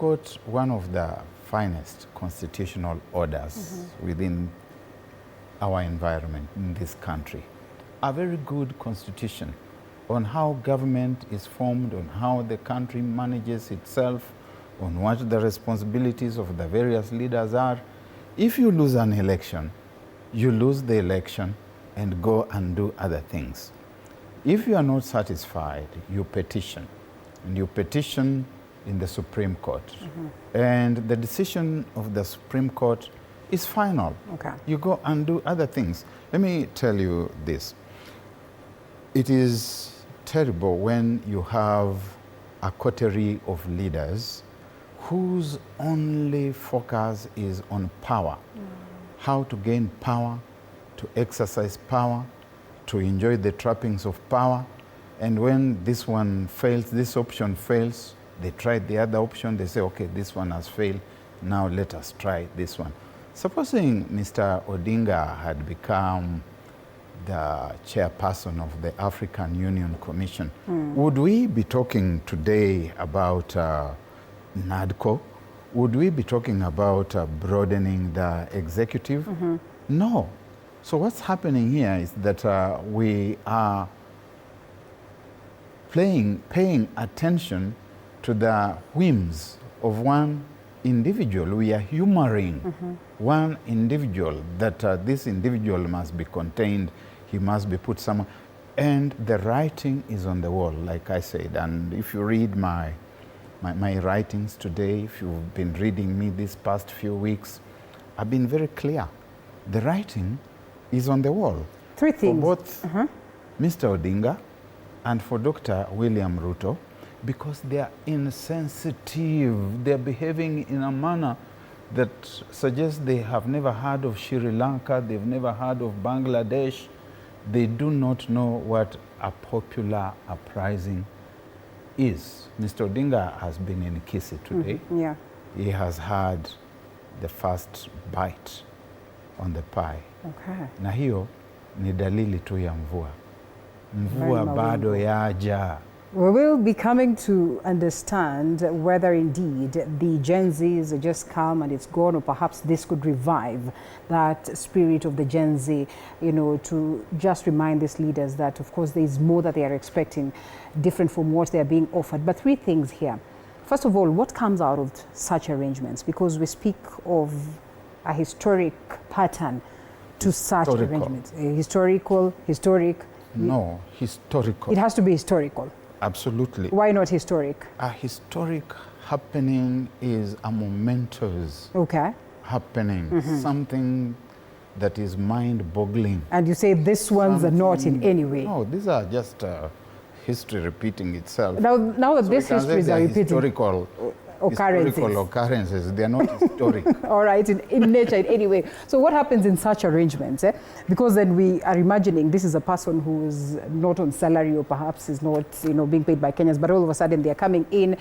got one of the finest constitutional orders within our environment in this country. A very good constitution on how government is formed, on how the country manages itself, on what the responsibilities of the various leaders are. If you lose an election, you lose the election and go and do other things. If you are not satisfied, you petition. And you petition in the Supreme Court. And the decision of the Supreme Court is final. Okay. You go and do other things. Let me tell you this. It is terrible when you have a coterie of leaders whose only focus is on power. How to gain power, to exercise power, to enjoy the trappings of power. And when this one fails, this option fails, they tried the other option, they say, okay, this one has failed, now let us try this one. Supposing Mr. Odinga had become the chairperson of the African Union Commission, would we be talking today about NADCO? Would we be talking about broadening the executive? No. So what's happening here is that we are paying attention to the whims of one individual. We are humoring one individual, that this individual must be contained, he must be put somewhere. And the writing is on the wall, like I said. And if you read my writings today, if you've been reading me these past few weeks, I've been very clear. The writing is on the wall. Three things. For both Mr. Odinga and for Dr. William Ruto, because they are insensitive. They're behaving in a manner that suggests they have never heard of Sri Lanka, they've never heard of Bangladesh. They do not know what a popular uprising is. Mr. Odinga has been in Kisii today. Yeah. He has had the first bite on the pie. Okay. Na hiyo ni dalili tu ya mvua. Mvua bado yaja. We will be coming to understand whether indeed the Gen Zs are just come and it's gone, or perhaps this could revive that spirit of the Gen Z, you know, to just remind these leaders that, of course, there is more that they are expecting, different from what they are being offered. But three things here. First of all, what comes out of such arrangements? Because we speak of a historic pattern to such arrangements. Historic. No, historical. It has to be historical. Absolutely. Why not historic? A historic happening is a momentous happening, something that is mind-boggling. And you say these ones are not in any way? No, these are just history repeating itself. Now that these histories are repeating. Historical occurrences, they are not historic. All right, in nature in any way. So what happens in such arrangements? Because then we are imagining this is a person who is not on salary, or perhaps is not, you know, being paid by Kenyans, but all of a sudden they are coming in